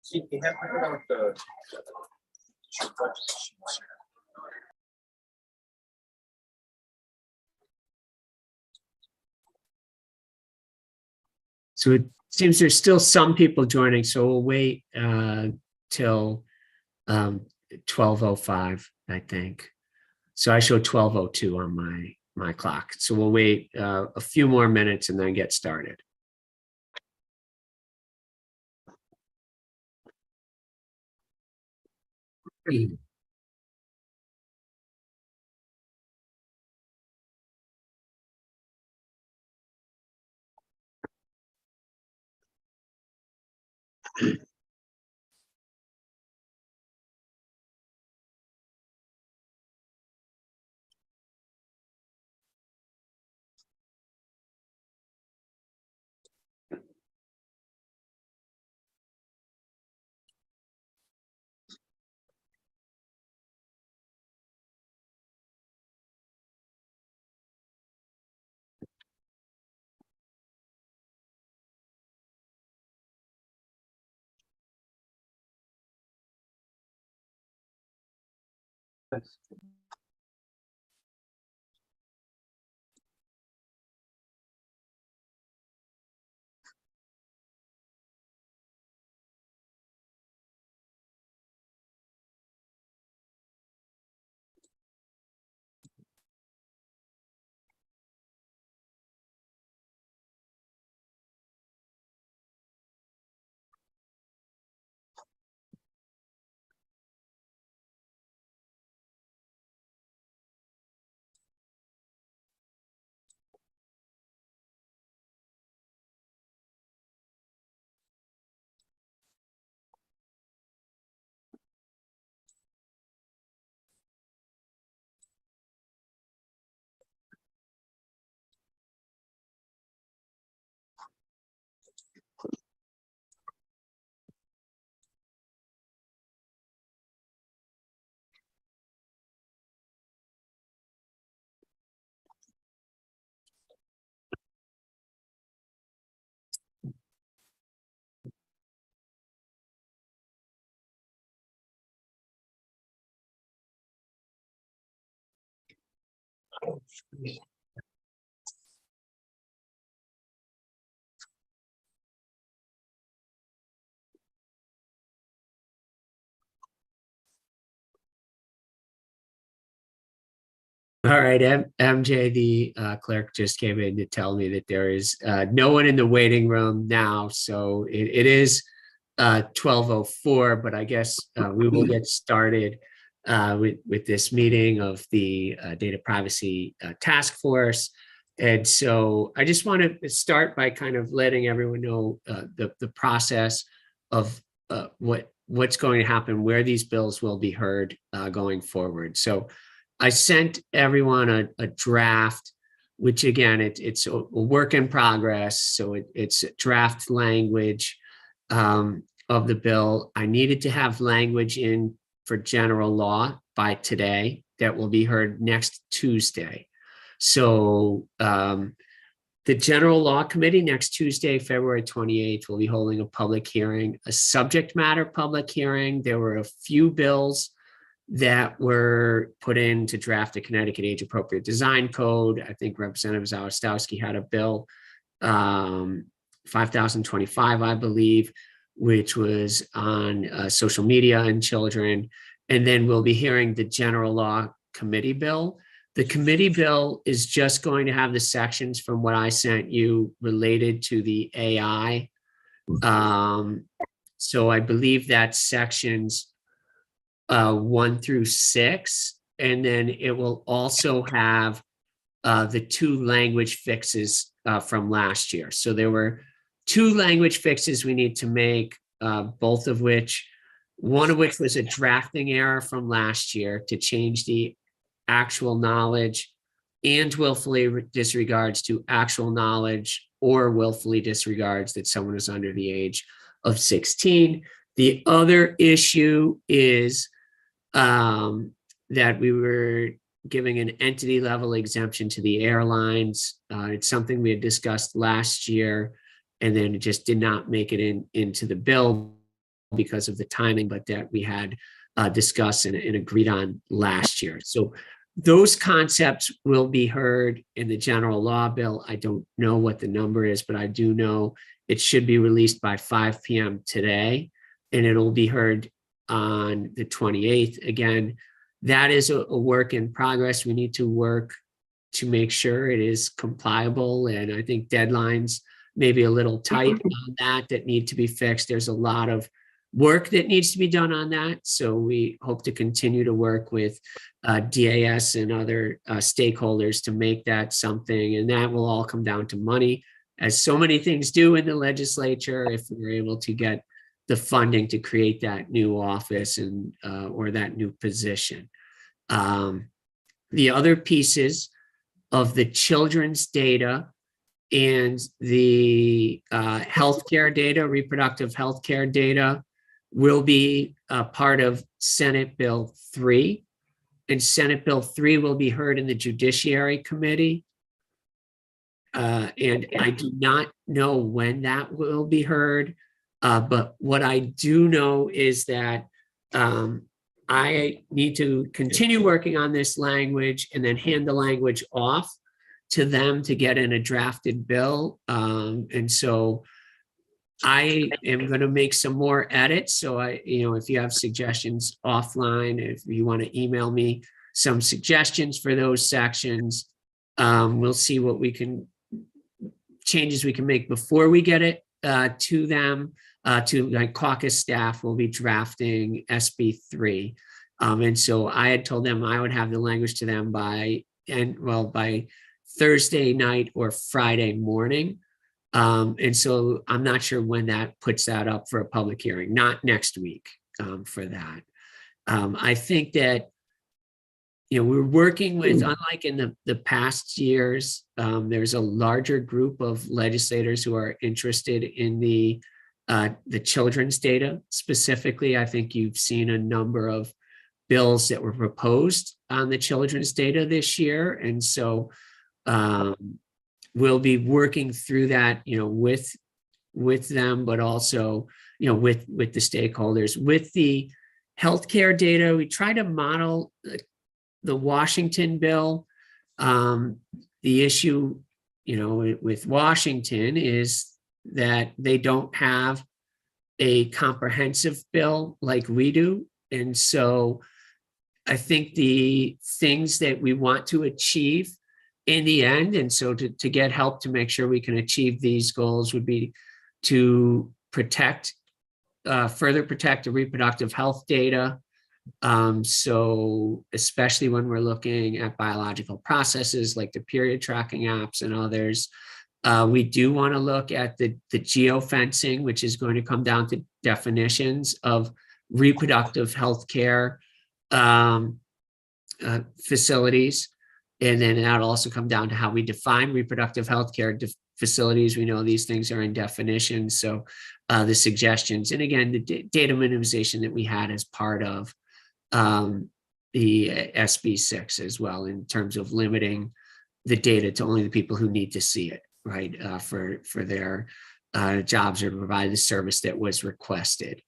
So it seems there's still some people joining, so we'll wait till 12:05, I think. So I show 12:02 on my clock. So we'll wait a few more minutes and then get started. All right, MJ, the clerk just came in to tell me that there is no one in the waiting room now. So it is 12:04, but I guess we will get started with this meeting of the Data Privacy Task Force. And so I just want to start by kind of letting everyone know the process of what's going to happen, where these bills will be heard going forward. So I sent everyone a draft, which again, it's a work in progress. So it's draft language of the bill. I needed to have language in for general law by today that will be heard next Tuesday. So the General Law Committee next Tuesday, February 28th, will be holding a public hearing, a subject matter public hearing. There were a few bills that were put in to draft a Connecticut Age Appropriate Design Code. I think Representative Zawistowski had a bill, 5025, I believe, which was on social media and children. And then we'll be hearing the General Law Committee bill. The committee bill is just going to have the sections from what I sent you related to the AI. So I believe that's sections 1 through 6, and then it will also have the 2 language fixes from last year. So there were 2 language fixes we need to make, both of which, one of which was a drafting error from last year to change the actual knowledge and willfully disregards to actual knowledge or willfully disregards that someone is under the age of 16. The other issue is that we were giving an entity level exemption to the airlines. It's something we had discussed last year, and then it just did not make it into the bill. because of the timing, but that we had discussed and agreed on last year. So those concepts will be heard in the general law bill. I don't know what the number is, but I do know it should be released by 5 p.m. today, and it'll be heard on the 28th. Again, that is a work in progress. We need to work to make sure it is compliable, and I think deadlines may be a little tight on that need to be fixed. There's a lot of work that needs to be done on that. So we hope to continue to work with DAS and other stakeholders to make that something. And that will all come down to money, as so many things do in the legislature, if we're able to get the funding to create that new office and or that new position. The other pieces of the children's data and the healthcare data, reproductive healthcare data, will be part of Senate Bill 3. And Senate Bill 3 will be heard in the Judiciary Committee. And I do not know when that will be heard. But what I do know is that I need to continue working on this language and then hand the language off to them to get in a drafted bill. And so I am going to make some more edits. So if you have suggestions offline, if you want to email me some suggestions for those sections, we'll see what changes we can make before we get it to them. To my caucus staff will be drafting SB 3. And so I had told them I would have the language to them by Thursday night or Friday morning. And so I'm not sure when that puts that up for a public hearing, not next week for that. I think that, we're working with, unlike in the past years, there's a larger group of legislators who are interested in the children's data. Specifically, I think you've seen a number of bills that were proposed on the children's data this year. And so we'll be working through that, with them, but also, with the stakeholders. With the healthcare data, we try to model the Washington bill. The issue, with Washington is that they don't have a comprehensive bill like we do. And so I think the things that we want to achieve in the end, and so to get help to make sure we can achieve these goals, would be to further protect the reproductive health data. So especially when we're looking at biological processes like the period tracking apps and others, we do want to look at the geofencing, which is going to come down to definitions of reproductive health care facilities. And then that'll also come down to how we define reproductive health care facilities. We know these things are in definition. So the suggestions, and again, the data minimization that we had as part of the SB 6 as well, in terms of limiting the data to only the people who need to see it, right, for their jobs or to provide the service that was requested.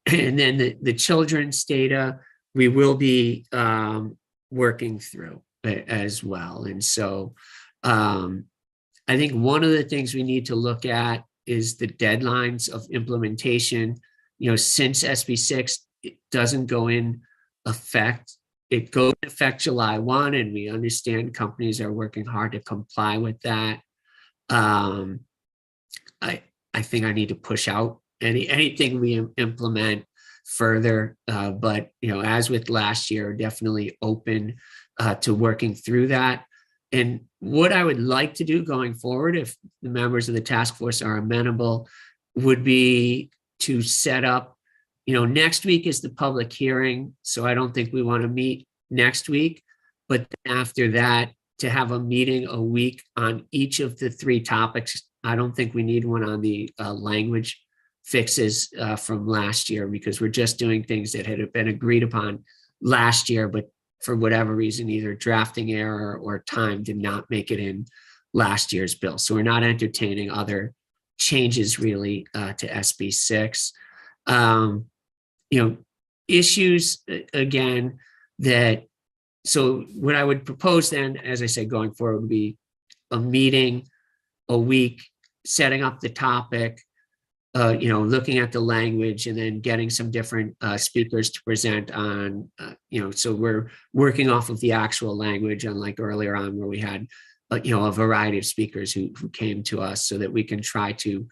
And then the children's data, we will be working through as well. And so I think one of the things we need to look at is the deadlines of implementation. Since SB 6 it doesn't go in effect, it goes in effect July 1, and we understand companies are working hard to comply with that. I think I need to push out anything we implement further, but as with last year, definitely open to working through that. And what I would like to do going forward, if the members of the task force are amenable, would be to set up, next week is the public hearing, so I don't think we want to meet next week, but after that, to have a meeting a week on each of the 3 topics. I don't think we need one on the language fixes from last year, because we're just doing things that had been agreed upon last year, but for whatever reason, either drafting error or time did not make it in last year's bill. So we're not entertaining other changes really to SB 6. you know, issues again that, so what I would propose then, as I said, going forward would be a meeting a week, setting up the topic, you know, looking at the language and then getting some different speakers to present on, you know, so we're working off of the actual language, unlike earlier on where we had, you know, a variety of speakers who came to us, so that we can try to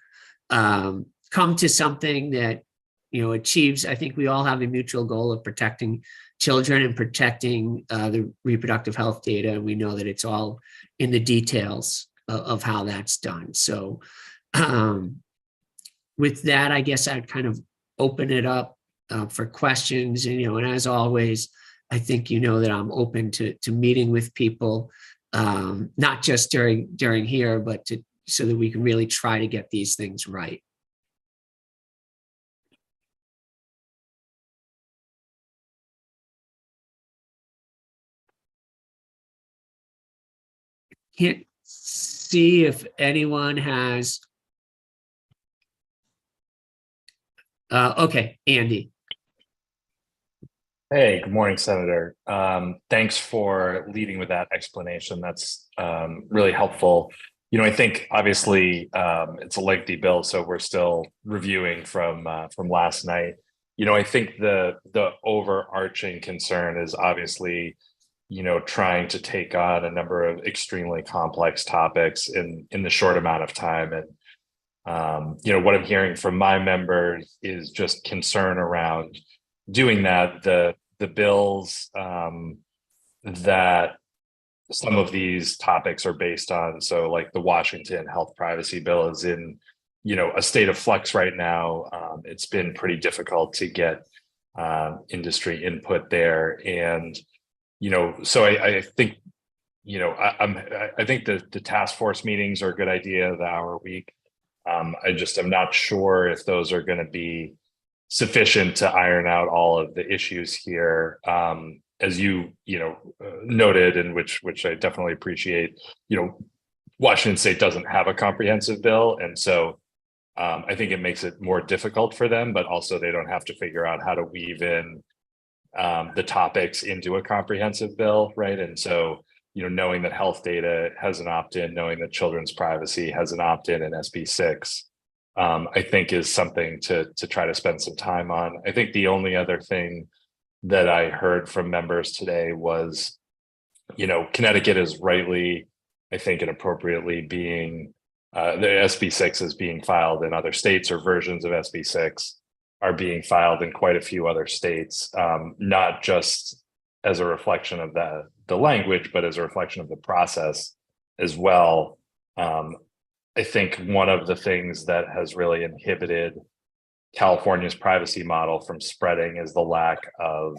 come to something that, you know, achieves, I think we all have a mutual goal of protecting children and protecting the reproductive health data. And we know that it's all in the details of how that's done. So with that, I guess I'd kind of open it up for questions. And, you know, and as always, I think, you know, that I'm open to meeting with people, not just during here, but so that we can really try to get these things right. Can't see if anyone has. Okay, Andy. Hey, good morning, Senator. Thanks for leading with that explanation. That's really helpful. You know, I think obviously it's a lengthy bill, so we're still reviewing from last night. You know, I think the overarching concern is obviously, you know, trying to take on a number of extremely complex topics in the short amount of time. And you know, what I'm hearing from my members is just concern around doing that. The bills that some of these topics are based on, so like the Washington health privacy bill is in, you know, a state of flux right now. It's been pretty difficult to get industry input there. And you know, so I think, you know, I think the task force meetings are a good idea, the hour a week. I'm not sure if those are going to be sufficient to iron out all of the issues here. As you know, noted, and which I definitely appreciate, you know, Washington State doesn't have a comprehensive bill. And so I think it makes it more difficult for them, but also they don't have to figure out how to weave in the topics into a comprehensive bill, right? And so, you know, knowing that health data has an opt-in, knowing that children's privacy has an opt-in in SB6, I think is something to try to spend some time on. I think the only other thing that I heard from members today was, you know, Connecticut is rightly, I think, and appropriately being, the SB6 is being filed in other states, or versions of SB6 are being filed in quite a few other states, not just as a reflection of the language, but as a reflection of the process as well. I think one of the things that has really inhibited California's privacy model from spreading is the lack of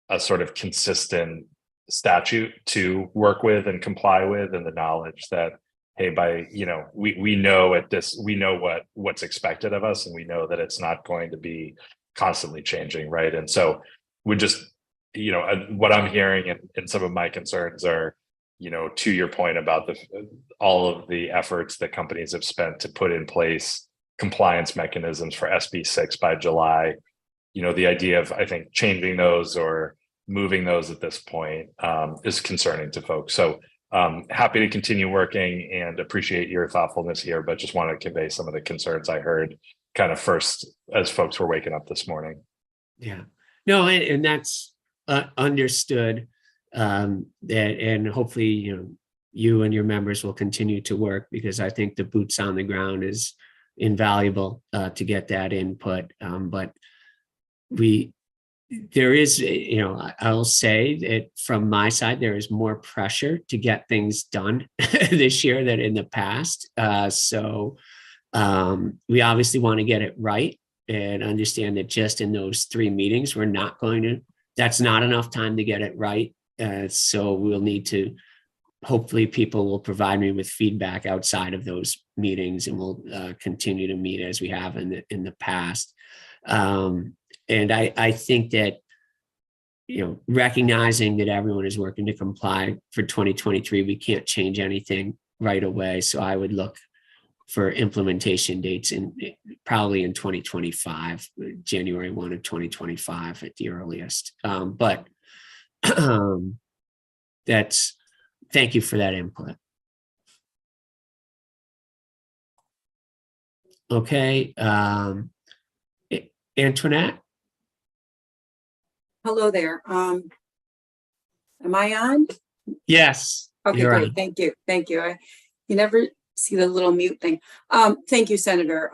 a sort of consistent statute to work with and comply with, and the knowledge that, hey, by, you know, we know at this, we know what's expected of us, and we know that it's not going to be constantly changing, right? And so we just, you know, what I'm hearing and some of my concerns are, you know, to your point about all of the efforts that companies have spent to put in place compliance mechanisms for SB6 by July. You know, the idea of, I think, changing those or moving those at this point is concerning to folks. So happy to continue working and appreciate your thoughtfulness here, but just wanted to convey some of the concerns I heard kind of first as folks were waking up this morning. Yeah, no, and that's understood. And hopefully, you know, you and your members will continue to work, because I think the boots on the ground is invaluable to get that input. But there is, you know, I'll say that from my side, there is more pressure to get things done this year than in the past. So we obviously want to get it right, and understand that just in those 3 meetings, we're not going to, that's not enough time to get it right. So we'll need to, hopefully people will provide me with feedback outside of those meetings, and we'll continue to meet as we have in the past. And I think that, you know, recognizing that everyone is working to comply for 2023, we can't change anything right away. So I would look for implementation dates probably in 2025, January 1 of 2025 at the earliest. But thank you for that input. Okay, Antoinette? Hello there. Am I on? Yes. Okay, you're great. on. Thank you. Thank you. You never see the little mute thing. Thank you, Senator.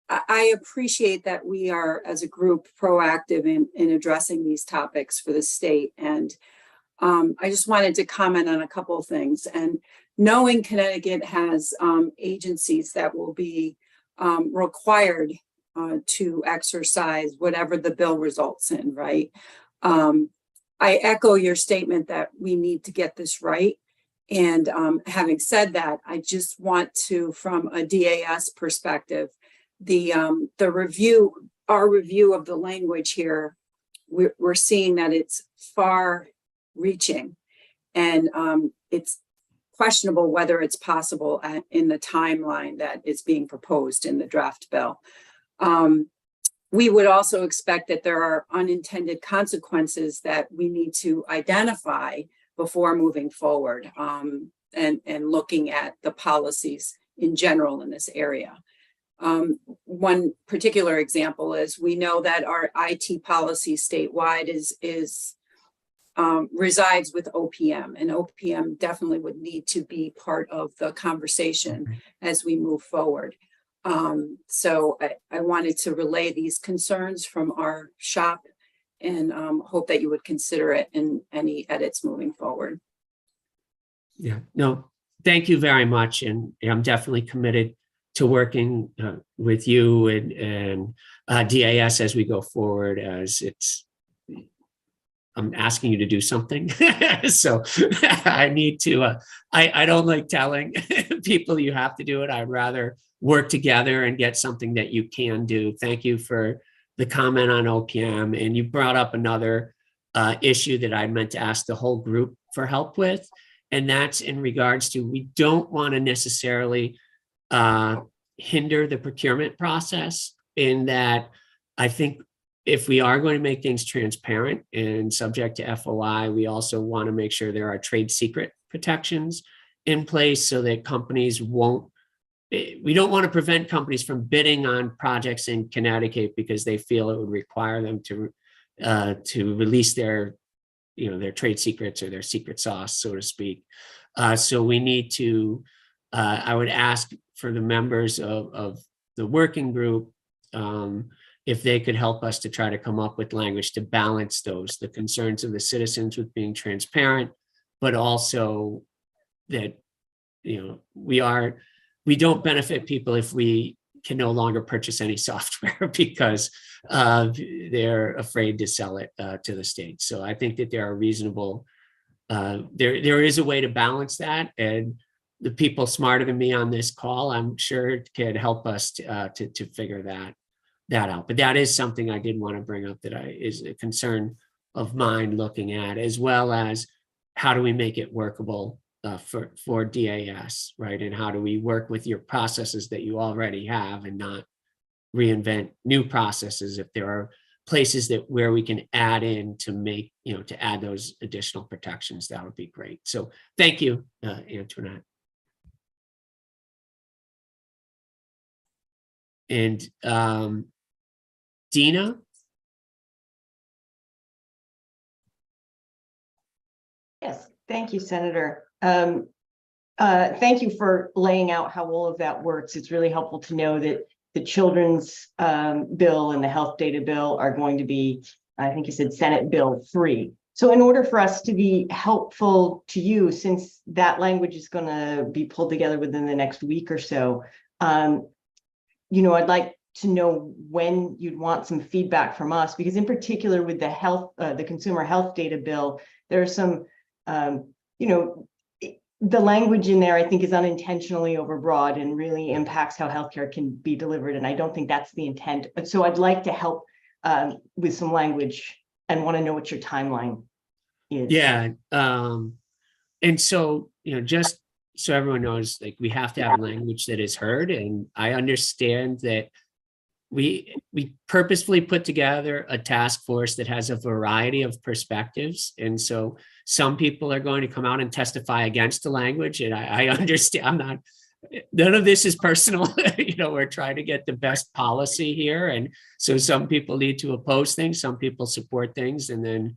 I appreciate that we are, as a group, proactive in addressing these topics for the state. And I just wanted to comment on a couple of things. And knowing Connecticut has agencies that will be required to exercise whatever the bill results in, right? I echo your statement that we need to get this right. And having said that, I just want to, from a DAS perspective, our review of the language here, we're seeing that it's far reaching, and it's questionable whether it's possible in the timeline that is being proposed in the draft bill. We would also expect that there are unintended consequences that we need to identify before moving forward, and looking at the policies in general in this area. One particular example is we know that our IT policy statewide resides with OPM, and OPM definitely would need to be part of the conversation as we move forward. So I wanted to relay these concerns from our shop, and hope that you would consider it in any edits moving forward. Yeah, no, thank you very much. And I'm definitely committed to working with you and DAS as we go forward, as I'm asking you to do something. So I need to, I don't like telling people you have to do it. I'd rather work together and get something that you can do. Thank you for the comment on OPM. And you brought up another issue that I meant to ask the whole group for help with. And that's in regards to, we don't want to necessarily hinder the procurement process, in that I think if we are going to make things transparent and subject to FOI, we also want to make sure there are trade secret protections in place so that companies won't, we don't want to prevent companies from bidding on projects in Connecticut because they feel it would require them to release their trade secrets or their secret sauce, so to speak. So we need to, I would ask for the members of the working group, if they could help us to try to come up with language to balance the concerns of the citizens with being transparent, but also that, we don't benefit people if we can no longer purchase any software because they're afraid to sell it to the state. So I think that there are reasonable, there is a way to balance that, and the people smarter than me on this call, I'm sure, could help us to figure that out. But that is something I did want to bring up that is a concern of mine looking at, as well as how do we make it workable for DAS, right? And how do we work with your processes that you already have and not reinvent new processes if there are places where we can add in to make, to add those additional protections. That would be great. So thank you, Antoinette. And Dina? Yes, thank you, Senator. Thank you for laying out how all of that works. It's really helpful to know that the children's bill and the health data bill are going to be, I think you said Senate Bill 3. So in order for us to be helpful to you, since that language is going to be pulled together within the next week or so, I'd like to know when you'd want some feedback from us, because in particular with the consumer health data bill, there are some, the language in there, I think, is unintentionally overbroad and really impacts how healthcare can be delivered. And I don't think that's the intent. But so I'd like to help with some language and want to know what your timeline is. Yeah. And so, just so everyone knows, like, we have to have language that is heard, and I understand that we purposefully put together a task force that has a variety of perspectives. And so some people are going to come out and testify against the language. And I understand, none of this is personal. We're trying to get the best policy here. And so some people need to oppose things, some people support things. And then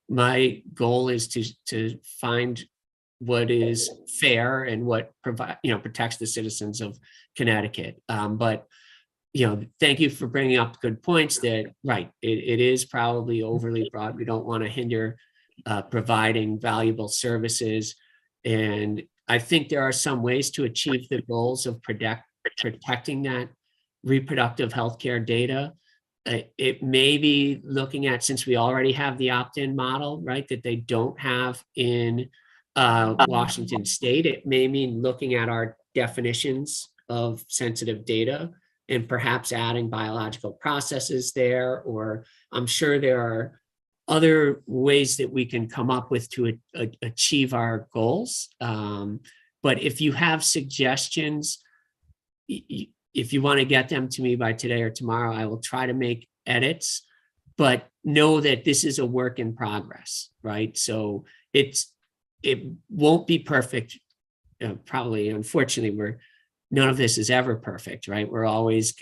my goal is to find what is fair and what protects the citizens of Connecticut. But thank you for bringing up good points that, right, it is probably overly broad. We don't want to hinder providing valuable services. And I think there are some ways to achieve the goals of protecting that reproductive healthcare data. It may be looking at, since we already have the opt-in model, right, that they don't have in Washington State, it may mean looking at our definitions of sensitive data and perhaps adding biological processes there, or I'm sure there are other ways that we can come up with to achieve our goals. But if you have suggestions, if you want to get them to me by today or tomorrow, I will try to make edits, but know that this is a work in progress, right? So it won't be perfect. Probably, unfortunately, none of this is ever perfect, right? We're always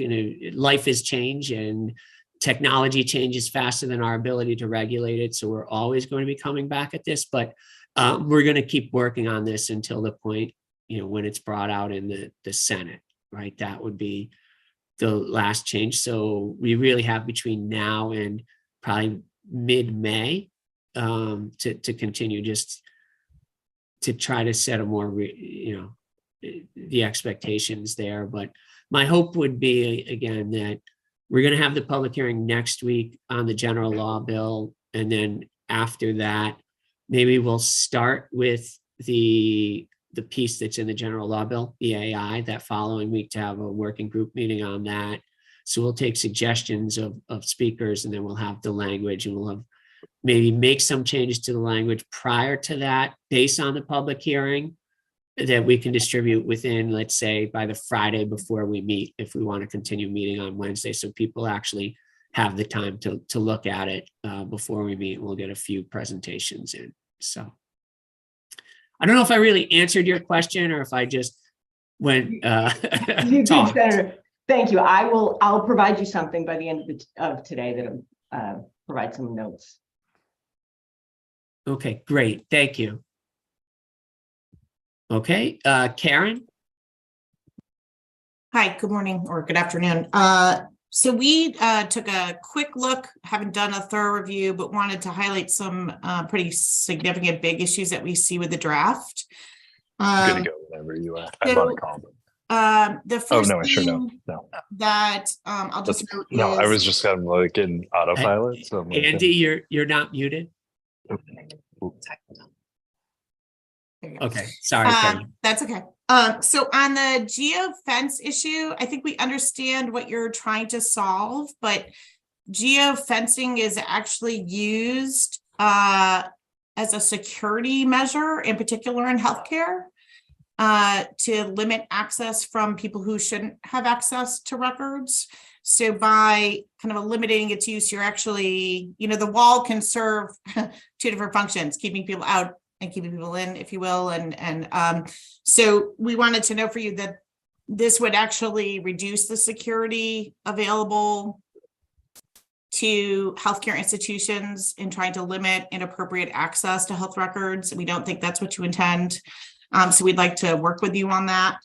life is change, and technology changes faster than our ability to regulate it. So we're always going to be coming back at this, but we're going to keep working on this until the point, when it's brought out in the Senate, right? That would be the last change. So we really have between now and probably mid-May to continue just to try to set a more, the expectations there. But my hope would be, again, that we're going to have the public hearing next week on the general law bill. And then after that, maybe we'll start with the piece that's in the general law bill, the AI, that following week to have a working group meeting on that. So we'll take suggestions of speakers, and then we'll have the language, and we'll have maybe make some changes to the language prior to that based on the public hearing that we can distribute within, let's say, by the Friday before we meet, if we want to continue meeting on Wednesday, so people actually have the time to look at it before we meet. We'll get a few presentations in. So I don't know if I really answered your question or if I just went You did, Senator. Thank you. I'll provide you something by the end of today that'll provide some notes. Okay, great. Thank you. Okay, Karen. Hi, good morning or good afternoon. So we took a quick look, haven't done a thorough review, but wanted to highlight some pretty significant big issues that we see with the draft. I'm gonna go whenever you I'm on a call. The first no, I sure don't. No. that I'll just note no, is, I was just kind of like in autopilot. So Andy, you're not muted. Okay, sorry, Karen. that's okay. So on the geofence issue, I think we understand what you're trying to solve, but geofencing is actually used as a security measure, in particular in healthcare, to limit access from people who shouldn't have access to records. So by kind of eliminating its use, you're actually, the wall can serve two different functions, keeping people out and keeping people in, if you will. And so we wanted to know for you that this would actually reduce the security available to healthcare institutions in trying to limit inappropriate access to health records. We don't think that's what you intend. So we'd like to work with you on that.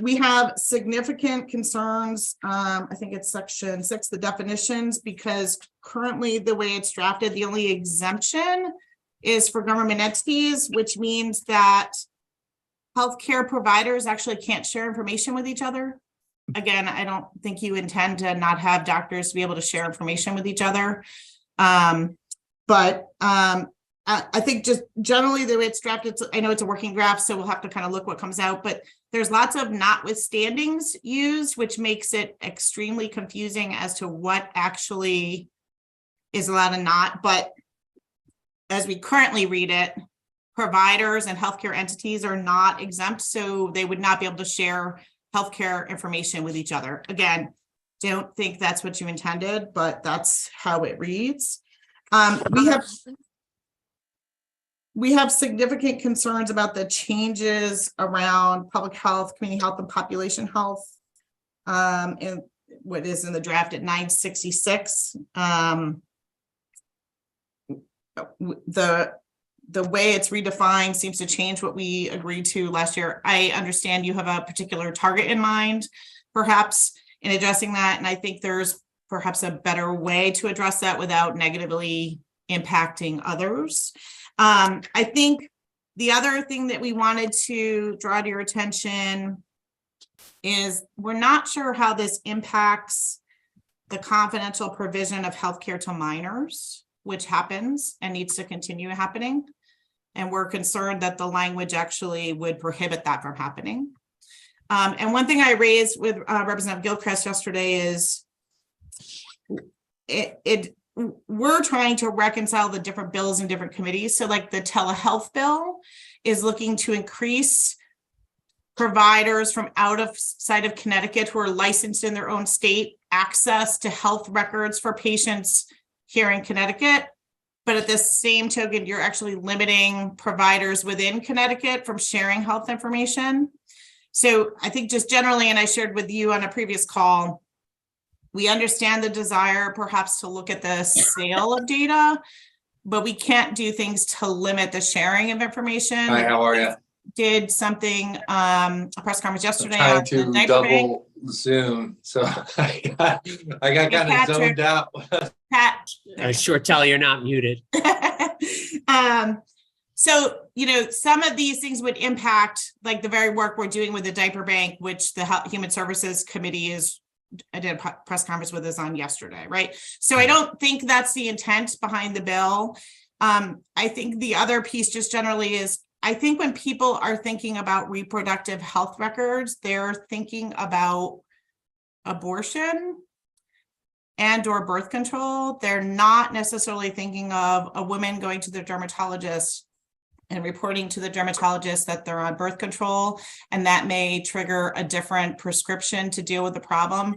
We have significant concerns. I think it's section 6, the definitions, because currently the way it's drafted, the only exemption is for government entities, which means that healthcare providers actually can't share information with each other. Again, I don't think you intend to not have doctors to be able to share information with each other. But I think just generally the way it's drafted, I know it's a working draft, so we'll have to kind of look what comes out, but there's lots of notwithstandings used, which makes it extremely confusing as to what actually is allowed and not. But as we currently read it, providers and healthcare entities are not exempt, so they would not be able to share healthcare information with each other. Again, don't think that's what you intended, but that's how it reads. We have significant concerns about the changes around public health, community health, and population health. And what is in the draft at 966. The way it's redefined seems to change what we agreed to last year. I understand you have a particular target in mind, perhaps, in addressing that. And I think there's perhaps a better way to address that without negatively impacting others. I think the other thing that we wanted to draw to your attention is we're not sure how this impacts the confidential provision of healthcare to minors, which happens and needs to continue happening. And we're concerned that the language actually would prohibit that from happening. And one thing I raised with Representative Gilchrist yesterday is we're trying to reconcile the different bills in different committees. So like the telehealth bill is looking to increase providers from outside of Connecticut who are licensed in their own state access to health records for patients here in Connecticut. But at the same token, you're actually limiting providers within Connecticut from sharing health information. So I think just generally, and I shared with you on a previous call, we understand the desire perhaps to look at the sale of data, but we can't do things to limit the sharing of information. Hi, how are you? Did something, a press conference yesterday. I'm trying to double Zoom, so I got kind of zoned out. Pat. I sure tell you're not muted. So, you know, some of these things would impact like the very work we're doing with the diaper bank, which the Human Services Committee I did a press conference with us on yesterday, right? So I don't think that's the intent behind the bill. I think the other piece just generally is, I think when people are thinking about reproductive health records, they're thinking about abortion and or birth control. They're not necessarily thinking of a woman going to the dermatologist and reporting to the dermatologist that they're on birth control, and that may trigger a different prescription to deal with the problem.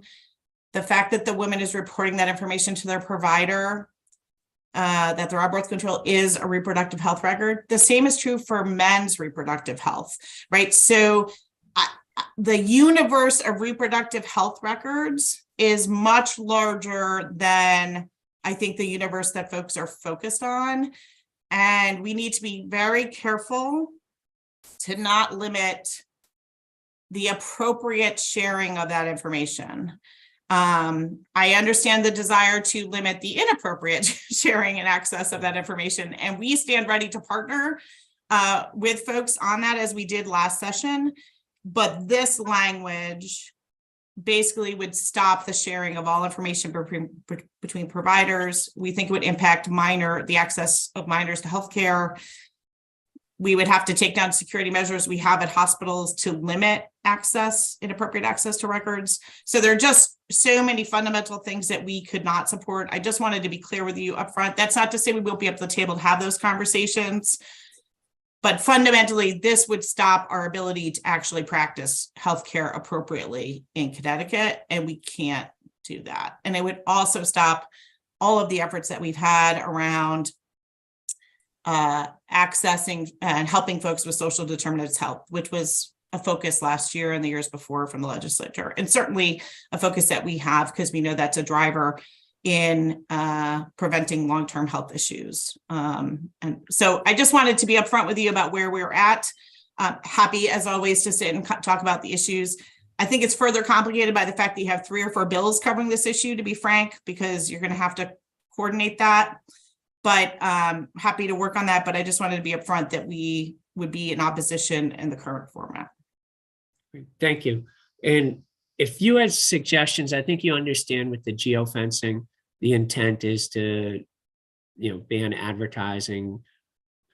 The fact that the woman is reporting that information to their provider, that they're on birth control, is a reproductive health record. The same is true for men's reproductive health, right? So the universe of reproductive health records is much larger than I think the universe that folks are focused on. And we need to be very careful to not limit the appropriate sharing of that information. I understand the desire to limit the inappropriate sharing and access of that information. And we stand ready to partner with folks on that as we did last session. But this language basically would stop the sharing of all information between providers. We think it would impact the access of minors to healthcare. We would have to take down security measures we have at hospitals to limit inappropriate access to records. So there are just so many fundamental things that we could not support. I just wanted to be clear with you up front. That's not to say we won't be up at the table to have those conversations. But fundamentally, this would stop our ability to actually practice healthcare appropriately in Connecticut, and we can't do that. And it would also stop all of the efforts that we've had around accessing and helping folks with social determinants of health, which was a focus last year and the years before from the legislature, and certainly a focus that we have because we know that's a driver in preventing long-term health issues. And so I just wanted to be upfront with you about where we're at. Happy, as always, to sit and talk about the issues. I think it's further complicated by the fact that you have 3 or 4 bills covering this issue, to be frank, because you're going to have to coordinate that. But happy to work on that. But I just wanted to be upfront that we would be in opposition in the current format. Thank you. And if you had suggestions, I think you understand with the geofencing, the intent is to, ban advertising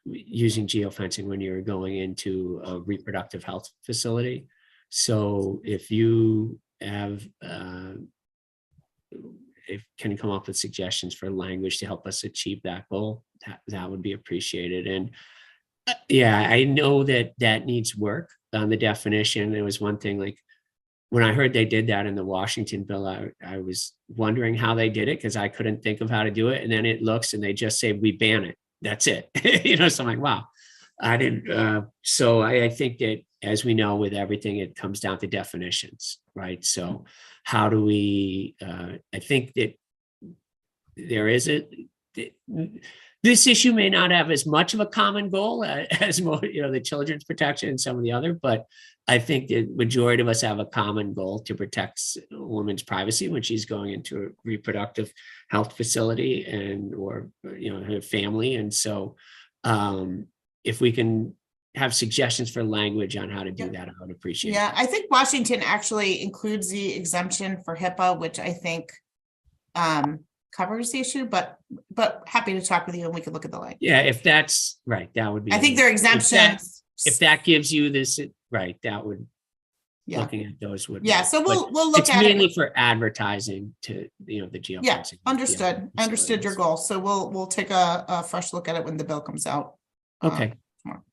using geofencing when you're going into a reproductive health facility. So if you have, can you come up with suggestions for language to help us achieve that goal, that would be appreciated. And Yeah, I know that that needs work on the definition. It was one thing, like, when I heard they did that in the Washington bill, I was wondering how they did it because I couldn't think of how to do it. And then it looks and they just say, we ban it. That's it. So I'm like, wow, I didn't. So I think that, as we know, with everything, it comes down to definitions, right? So how do we, I think that there is this issue may not have as much of a common goal as more, the children's protection and some of the other, but I think the majority of us have a common goal to protect a woman's privacy when she's going into a reproductive health facility or her family. And so if we can have suggestions for language on how to do that, I would appreciate it. Yeah, I think Washington actually includes the exemption for HIPAA, which I think covers the issue, but happy to talk with you and we can look at the language. Yeah, if that's right, that would be. I think their exemptions. If that gives you this, right, that would, Yeah. looking at those would. Yeah, so we'll look it's at mainly it. for advertising to, the geofencing. Yeah, understood. I understood your goal. So we'll take a fresh look at it when the bill comes out. Okay. Tomorrow.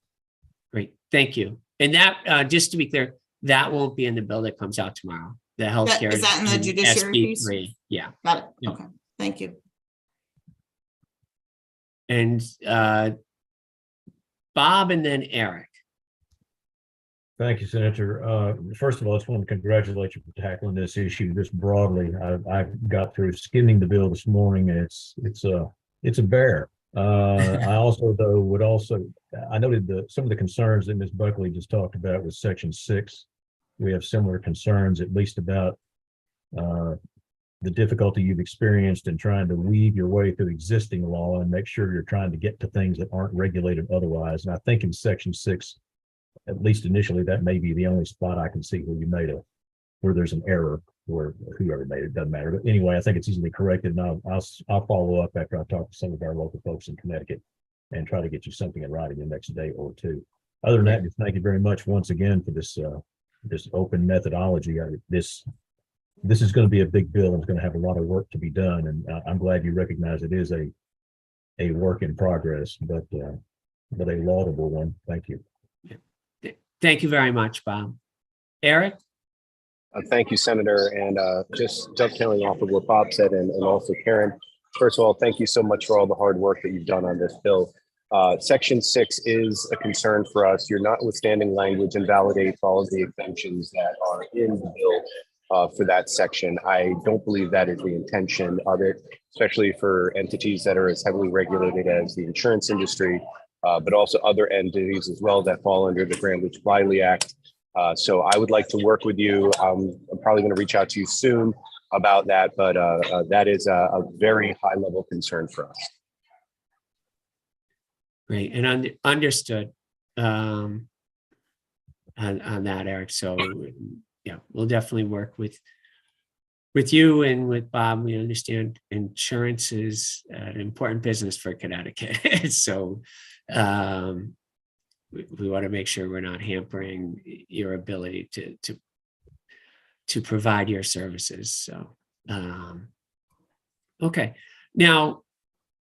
Great, thank you. And that, just to be clear, that won't be in the bill that comes out tomorrow. The healthcare. Is that in the judiciary piece? SB3, yeah. Got it. Yeah. Okay, thank you. And Bob and then Eric. Thank you, Senator. First of all, I just want to congratulate you for tackling this issue this broadly. I got through skimming the bill this morning, and it's a bear. I also, though, I noted some of the concerns that Ms. Buckley just talked about with Section 6. We have similar concerns, at least about the difficulty you've experienced in trying to weave your way through existing law and make sure you're trying to get to things that aren't regulated otherwise. And I think in Section 6, at least initially, that may be the only spot I can see where where there's an error, or whoever made it, doesn't matter. But anyway, I think it's easily corrected, and I'll follow up after I talk to some of our local folks in Connecticut and try to get you something in writing the next day or two. Other than that, just thank you very much once again for this open methodology. This is going to be a big bill and it's going to have a lot of work to be done, and I'm glad you recognize it is a work in progress, but a laudable one. Thank you. Thank you very much, Bob. Eric? Thank you, Senator. And just dovetailing off of what Bob said and also Karen, first of all, thank you so much for all the hard work that you've done on this bill. Section 6 is a concern for us. Your notwithstanding language invalidates all of the exemptions that are in the bill for that section. I don't believe that is the intention of it, especially for entities that are as heavily regulated as the insurance industry, but also other entities as well that fall under the Grant-Leach-Bliley Act. So I would like to work with you. I'm probably going to reach out to you soon about that, but that is a very high level concern for us. Great, and understood on that, Eric. So yeah, we'll definitely work with you and with Bob. We understand insurance is an important business for Connecticut. So we want to make sure we're not hampering your ability to provide your services. So okay, now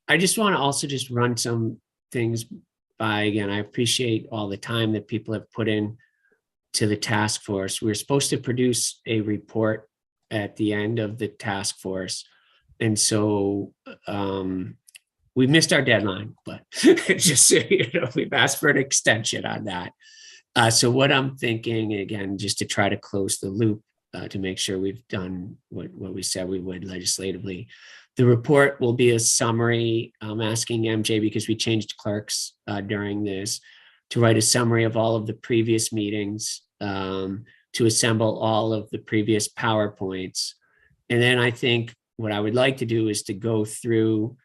I just want to also just run some things by again. I appreciate all the time that people have put in to the task force. We're supposed to produce a report at the end of the task force, and so we missed our deadline, but just so you know, we've asked for an extension on that. So what I'm thinking, again, just to try to close the loop, to make sure we've done what we said we would legislatively. The report will be a summary. I'm asking MJ, because we changed clerks during this, to write a summary of all of the previous meetings, to assemble all of the previous PowerPoints. And then I think what I would like to do is to go through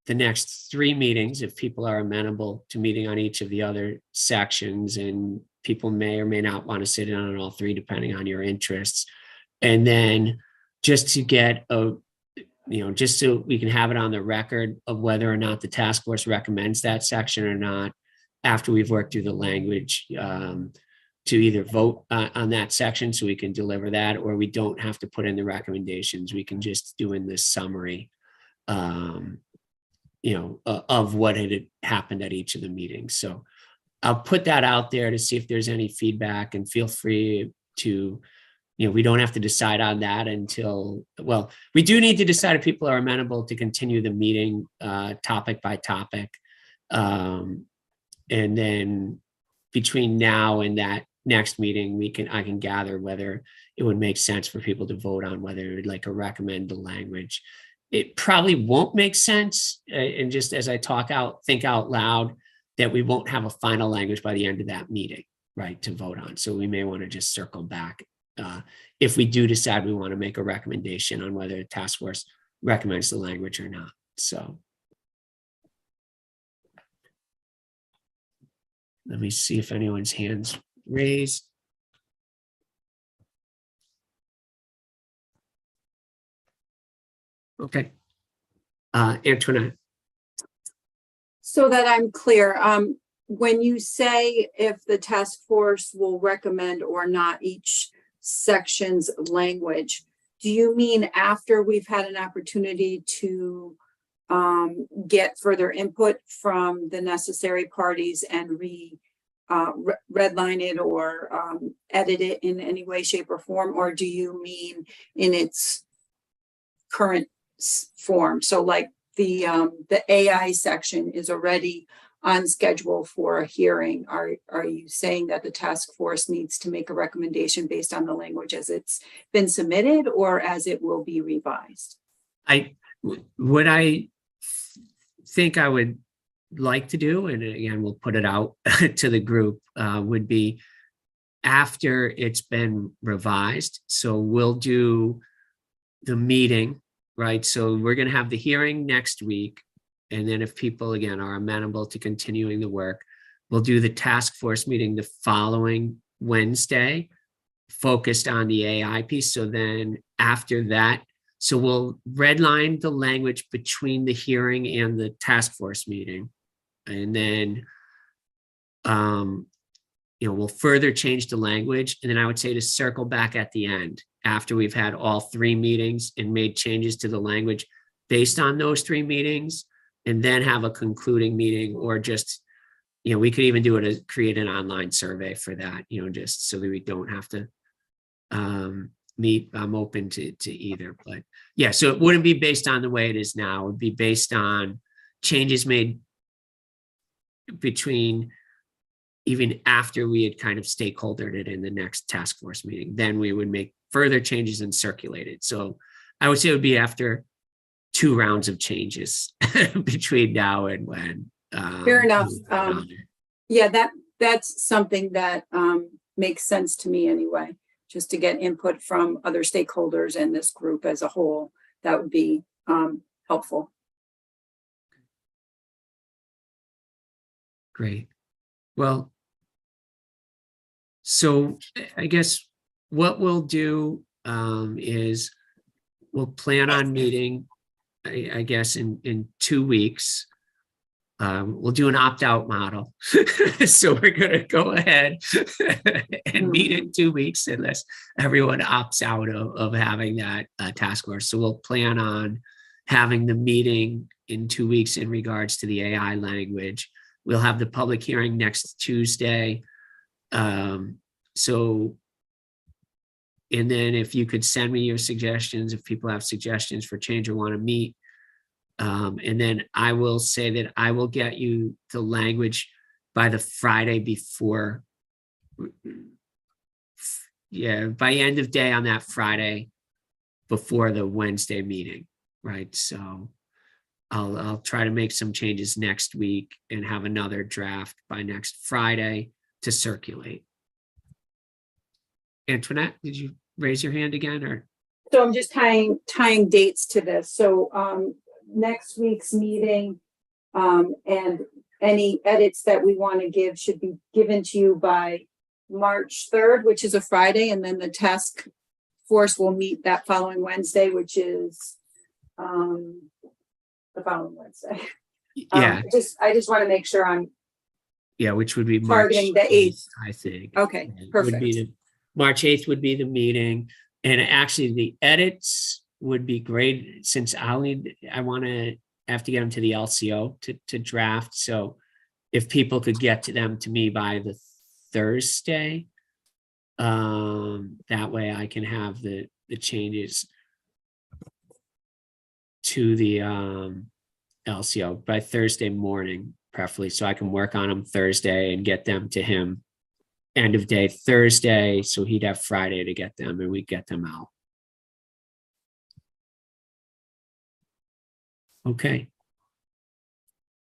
the next 3 meetings, if people are amenable to meeting on each of the other sections, and people may or may not want to sit in on all 3 depending on your interests. And then just to get just so we can have it on the record of whether or not the task force recommends that section or not, after we've worked through the language, to either vote on that section so we can deliver that, or we don't have to put in the recommendations. We can just do in this summary, of what had happened at each of the meetings. So I'll put that out there to see if there's any feedback, and feel free to, we don't have to decide on that until, well, we do need to decide if people are amenable to continue the meeting topic by topic. And then between now and that next meeting, I can gather whether it would make sense for people to vote on whether it would like to recommend the language. It probably won't make sense. And just as I think out loud, that we won't have a final language by the end of that meeting, right, to vote on. So we may want to just circle back if we do decide we want to make a recommendation on whether the task force recommends the language or not. So let me see if anyone's hands raised. Okay. Antoinette. So that I'm clear, when you say if the task force will recommend or not each section's language, do you mean after we've had an opportunity to get further input from the necessary parties and redline it or edit it in any way, shape, or form? Or do you mean in its current form? So like the AI section is already on schedule for a hearing. Are you saying that the task force needs to make a recommendation based on the language as it's been submitted or as it will be revised? What I think I would like to do, and again, we'll put it out to the group, would be after it's been revised. So we'll do the meeting, right? So we're going to have the hearing next week. And then if people, again, are amenable to continuing the work, we'll do the task force meeting the following Wednesday, focused on the AI piece. So then after that, so we'll redline the language between the hearing and the task force meeting. And then, we'll further change the language. And then I would say to circle back at the end after we've had all 3 meetings and made changes to the language based on those 3 meetings, and then have a concluding meeting, or just, we could even do it as create an online survey for that, just so that we don't have to meet. I'm open to either, but yeah, so it wouldn't be based on the way it is now. It would be based on changes made between even after we had kind of stakeholdered it in the next task force meeting. Then we would make further changes and circulate it. So I would say it would be after 2 rounds of changes between now and when. Fair enough. Yeah, that's something that makes sense to me anyway, just to get input from other stakeholders and this group as a whole. That would be helpful. Great. Well, so I guess what we'll do is we'll plan on meeting, I guess, in 2 weeks. We'll do an opt-out model. So we're going to go ahead and meet in 2 weeks unless everyone opts out of having that task force. So we'll plan on having the meeting in 2 weeks in regards to the AI language. We'll have the public hearing next Tuesday. And then if you could send me your suggestions, if people have suggestions for change or want to meet. And then I will say that I will get you the language by the Friday before, by end of day on that Friday before the Wednesday meeting, right? So I'll try to make some changes next week and have another draft by next Friday to circulate. Antoinette, did you raise your hand again, or? So I'm just tying dates to this. So next week's meeting and any edits that we want to give should be given to you by March 3rd, which is a Friday, and then the task force will meet that following Wednesday, which is the following Wednesday. Yeah. I just want to make sure I'm which would be targeting March the 8th. I think. Okay, Would perfect. be March 8th would be the meeting. And actually the edits would be great since I want to have to get them to the LCO to draft. So if people could get to them to me by the Thursday, that way I can have the changes to the LCO by Thursday morning, preferably, so I can work on them Thursday and get them to him end of day Thursday, so he'd have Friday to get them and we get them out. Okay.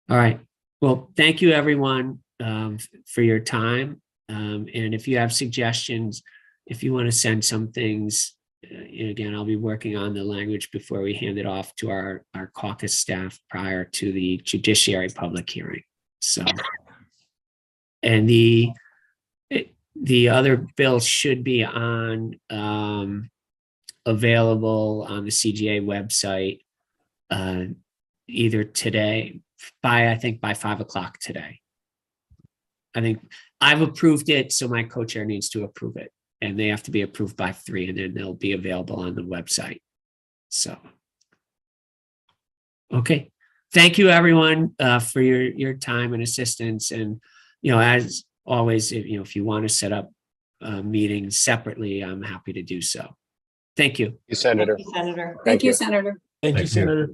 All right. Well, thank you everyone for your time. And if you have suggestions, if you want to send some things, again, I'll be working on the language before we hand it off to our caucus staff prior to the judiciary public hearing. So, and the other bill should be on available on the CGA website either today I think by 5 o'clock today. I think I've approved it, so my co-chair needs to approve it, and they have to be approved by 3, and then they'll be available on the website. So, okay. Thank you everyone for your time and assistance. And, as always, if you want to set up meetings separately, I'm happy to do so. Thank you. Senator. Thank you, Senator. Thank you, Senator. Thank you, Thank you. Senator.